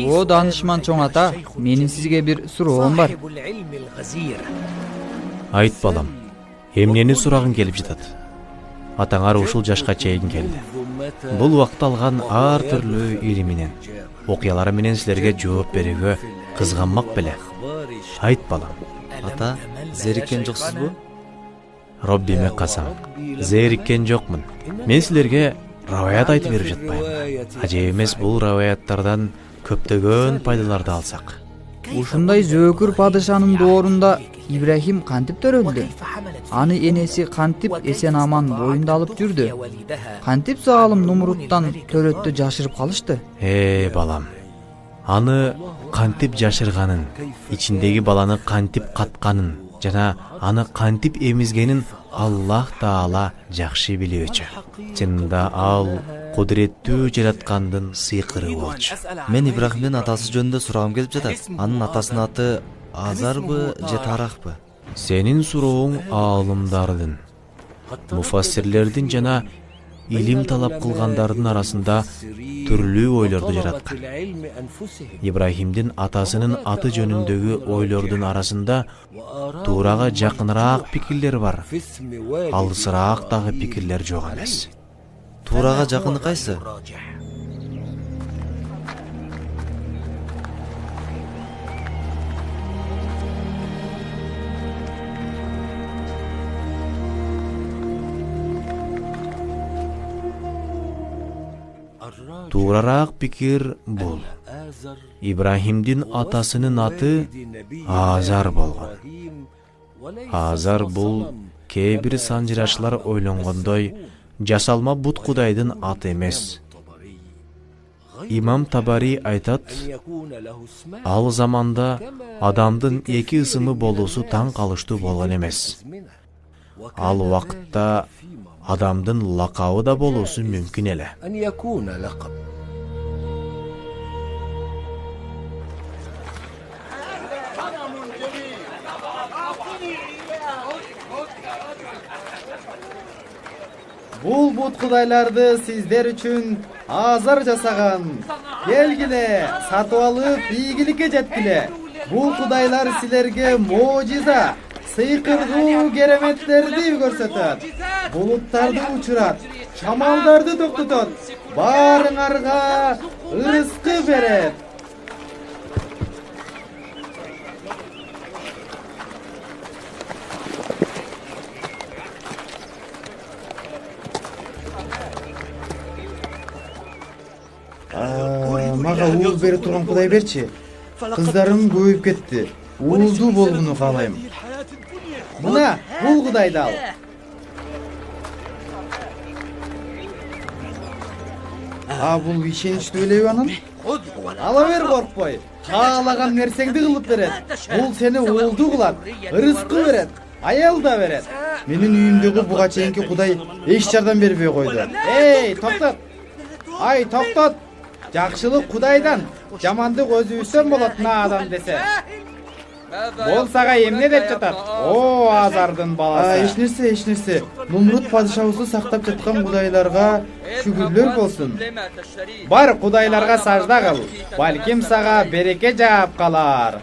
О, данышман чоң ата, менин сизге бир суроом бар. Айт балам, эмнени сурагың келип жатат? Атаңар ушул жашка чейин келди. Бул убакта алган ар түрлүү ири менен, окуялары менен силерге жооп берүүгө кызганмак беле. Айт балам. Ата, зериккен жоксузбу? Роббиме касам, зериккен жокмун. Мен силерге раваят айтып берип жатпайм. Ажеп эмес бул раваяттардан көптөгөн пайдаларды алсак. Ушундай зөөкүр падышанын доорунда Ибрахим кантип төрөлдү? Аны энеси кантип эсен аман боюнда алып жүрдү? Кантип заалым Нумруттан төрөттү жашырып калышты? Балам, аны кантип жашырганын, ичиндеги баланы кантип катканын жана аны кантип эмизгенин Аллах Таала жакшы билүүчү. Чынында ал кудуреттүү жараткандын сыйкыры болчу. Мен Ибрахимдин атасы жөнүндө сурагым келип жатат. Анын атасынын аты Азарбы же Тарахпы? Сенин сурооң аалымдардын, муфассирлердин жана илим талап кылгандардын арасында түрлүү ойлорду жараткан. Ибрахимдин атасынын аты жөнүндөгү ойлордун арасында туурага жакыныраак пикирлер бар. Алысыраак дагы пикирлер жок эмес. Туурага жакыны кайсы? Туурарак пикир бул. Ибрахимдин атасынын аты Азар болгон. Азар бул кээ бир санжырачылар ойлонгондой жасалма бут кудайдын аты эмес. Имам Табари айтат, ал заманда адамдын эки ысымы болуусу таң калыштуу болгон эмес. Ал убакытта адамдын лакабы да болуусу мүмкүн эле. Бул бут кудайларды сиздер үчүн Азар жасаган. Келгиле, сатып алып ийгиликке жеткиле. Бул кудайлар силерге можиза, сыйкырдуу кереметтерди көрсөтөт. Булуттарды учурат, шамалдарды токтотот, баарыңарга ырыскы берет. Мага уул берип турган кудай берчи. Кыздарым көбөйүп кетти. Уулдуу болгону каалайм. Мына бул кудайды ал. Бул ишеничтүү элеби анан? Ала бер, коркпой. Каалаган нерсеңди кылып берет. Бул сени уулдуу кылат, ырыскы берет, аял да берет. Менин үйүмдөгү буга чейинки кудай эч жардам бербей койду. Токтот. Токтот. Жакшылык кудайдан, жамандык өзүбүздөн болот мына адам десе. Бол сага эмне деп жатат? О, Азардын баласы. Эч нерсе. Нумрут падышабызды сактап жаткан кудайларга шүгүрлөр болсун. Бар кудайларга сажда кыл. Балким сага береке жаап калар.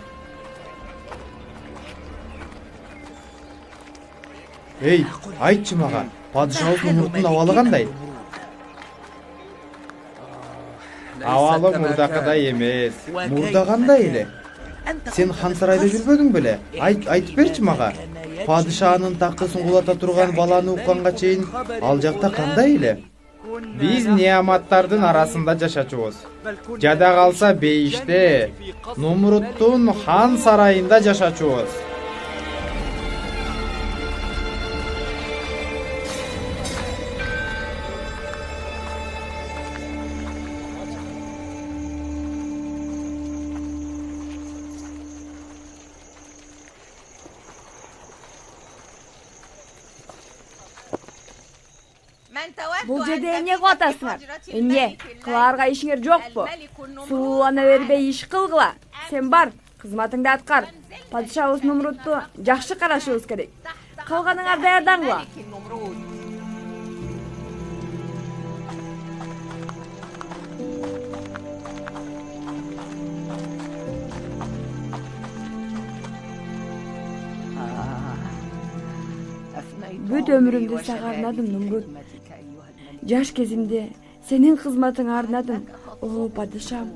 Айтчы мага, падышабыз Нумруттун абалы кандай? Абалы мурдакыдай эмес. Мурда кандай эле? Сен хан сарайда жүрбөдүң беле? Айтып берчи мага. Падышанын такысын кулата турган баланы укканга чейин ал жакта кандай эле? Биз неаматтардын арасында жашачубуз. Жада калса бейиште, Нумруттун хан сарайында жашачубуз. Бул жерде эмне кылып атасыңар? Эмне? Кылаарга ишиңер жокпу? Суулана бербей иш кылгыла. Сен бар, кызматыңды аткар. Падышабыз Нумрутту жакшы карашыбыз керек. Калганыңар даярдаңла. бүт өмүрүмдү сага арнадым, Нумрут. Жаш кезимде сенин кызматыңа арнадым, о падышам.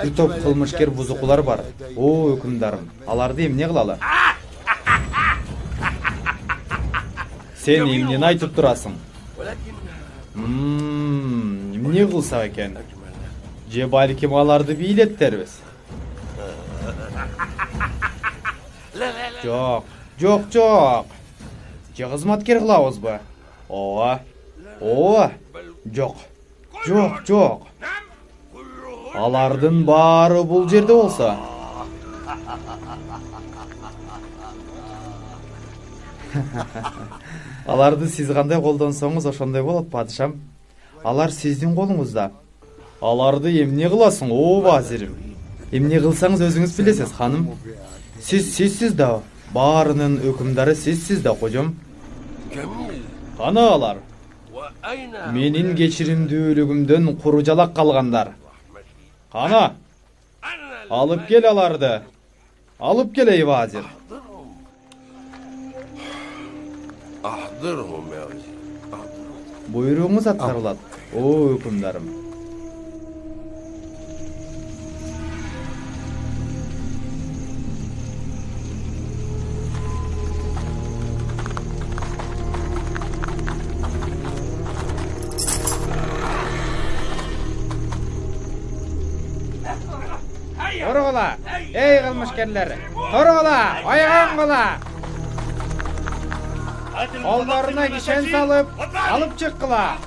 Бир топ кылмышкер бузукулар бар. О өкүмдарым, аларды эмне кылалы? Сен эмнени айтып турасың? Эмне кылсак экен? Же балким аларды бийлеттербиз? Жок. Же кызматкер кылабызбы? Ооба. Жок. Алардын баары бул жерде болсо. Аларды сиз кандай колдонсоңуз ошондой болот, падышам. Алар сиздин колуңузда. Аларды эмне кыласың, о базирим? Эмне кылсаңыз өзүңүз билесиз, ханым. Сизсиз да, баарынын өкүмдары сизсиз да, кожом. Кана алар? Менин кечиримдүүлүгүмдөн куру жалак калгандар. Кана, алып кел аларды. Алып кел, ey вазир. Буйруğumuz аткарылат, о өкүмдарым. Торгула, ey кылмышкерлер, торгула, ойгонгула. Колдоруна кишен салып, алып чыккыла.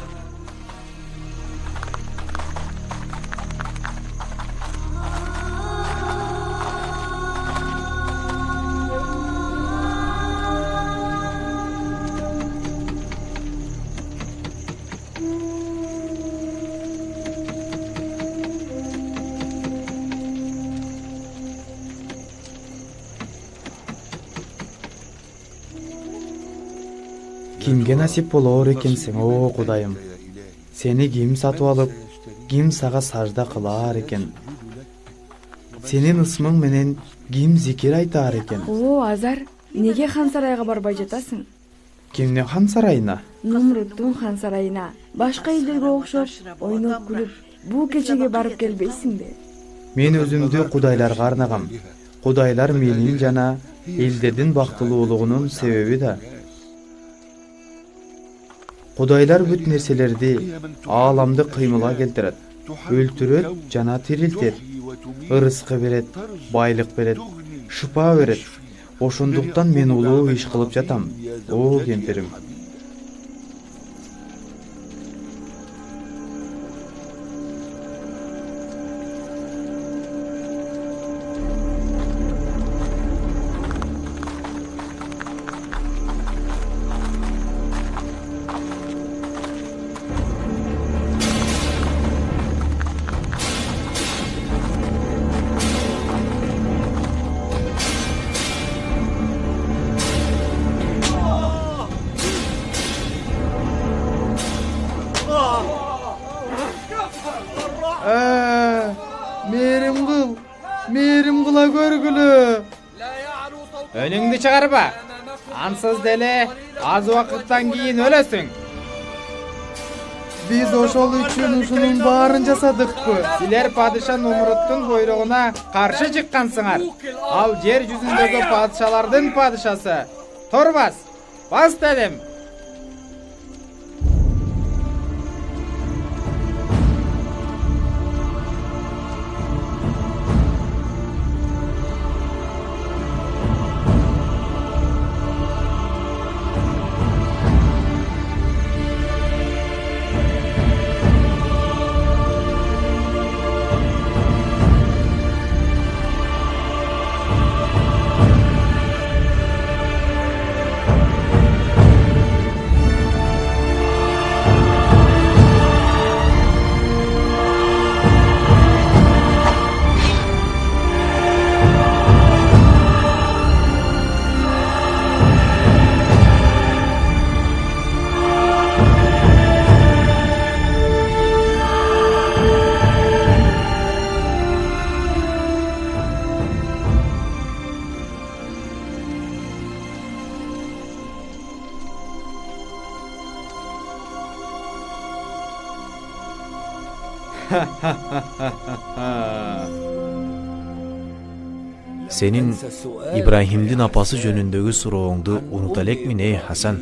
Кимге насип болоор экенсиң, о Кудайым? Сени ким сатып алып, ким сага сажда кылаар экен? Сенин ысмың менен ким зикир айтаар экен? О Азар, неге хан сарайга барбай жатасың? Кимдин хан сарайына? Нумруттун хан сарайына. Башка элдерге окшоп, ойноп күлүп, бул кечеге барып келбейсиңби? Мен өзүмдү кудайларга арнагам. Кудайлар менин жана элдердин бактылуулугунун себеби да. Кудайлар бүт нерселерди, ааламды кыймылга келтирет, өлтүрөт жана тирилтет, ырыскы берет, байлык берет, шыпа берет. Ошондуктан мен улуу иш кылып жатам, о кемпирим. Мээрим кыла көргүлө. Өнүңдү чыгарба. Ансыз деле аз убакыттан кийин өлөсүң. Биз ошол үчүн ушунун баарын жасадыкпы? Силер падыша Нумруттун буйругуна каршы чыккансыңар. Ал жер жүзүндөгү падышалардын падышасы. Торбас, бас дедим. Senin İbrahim'din apası jönündөгү сурооңду унута элекмин ey Hasan?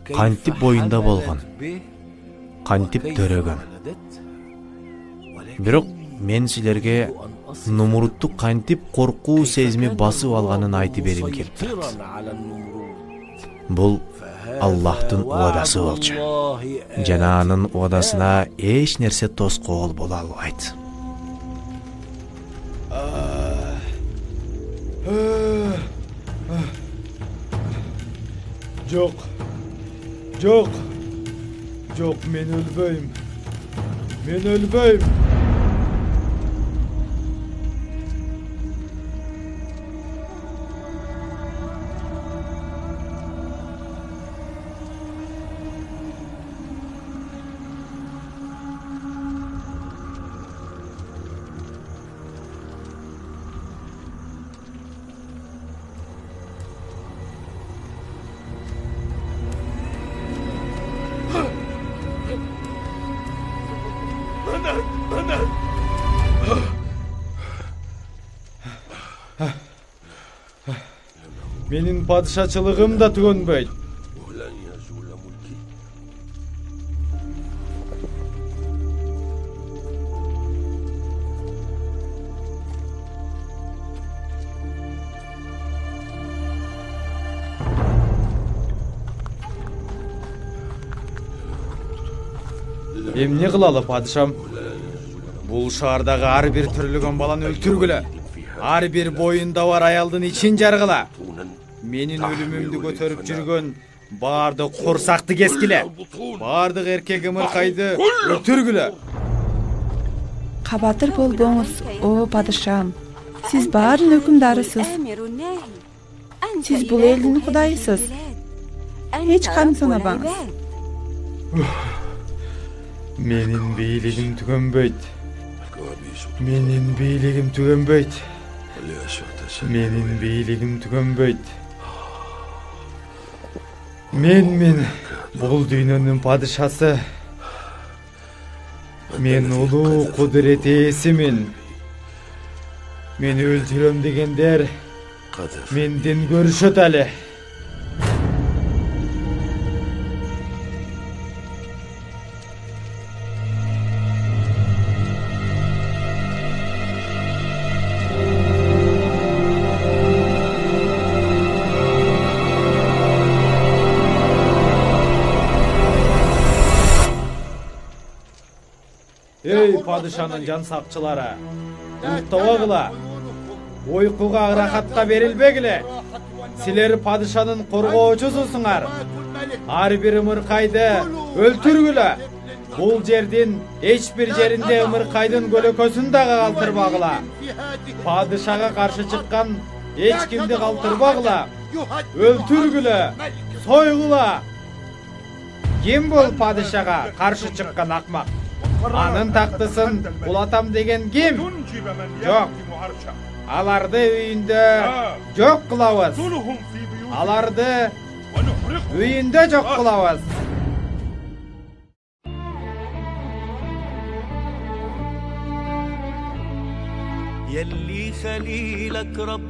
Кантип боюнда болгон, кантип төрөгөн. Бирок мен силерге Numruтту кантип коркуу сезими басып алганын айтып берим келип турат. Бул Аллахтын уадасы болчу. Жана анын уадасына эч нерсе тоскоол боло албайт. Жок. Жок. Жок, мен өлбөйм. Мен өлбөйм. Менин падышачылыгым да түгөнбөйт. Эмне кылалы, падышам? Бул шаардагы ар бир төрөлгөн баланы өлтүргүлө. Ар бир боюнда бар аялдын ичин жаргыла. Менин өлүмүмдү көтөрүп жүргөн баардык курсакты кескиле. Баардык эркек ымыркайды өлтүргүлө. Кабатыр болбоңуз, о падышам. Сиз баарын өкүмдарысыз. Сиз бул элдин кудайысыз. Эч кам санабаңыз. Менин бийлигим түгөнбөйт. Менин бийлигим түгөнбөйт. Менин бийлигим түгөнбөйт. Мен бул дүйнөнүн падышасы. Мен улуу кудурет ээсимин. Мени өлтүрөм дегендер менден көрүшөт эле. Ey padişanın can sakçıları, unuttavagıla, uykuga rахатка берилбегиле. Силер падышанын коргоочусусуңар. Ар бир ымыркайды өлтүргүлө. Бул жердин эч бир жеринде ымыркайдын көлөкөсүн да калтырбагыла. Падышага каршы чыккан эч кимди калтырбагыла. Өлтүргүлө, сойгула. Ким бул падышага каршы чыккан акмак? Анын тактысын улатам деген ким? Жок. Аларды үйүндө жок кылабыз. Аларды үйүндө жок кылабыз. يلي خليلك رب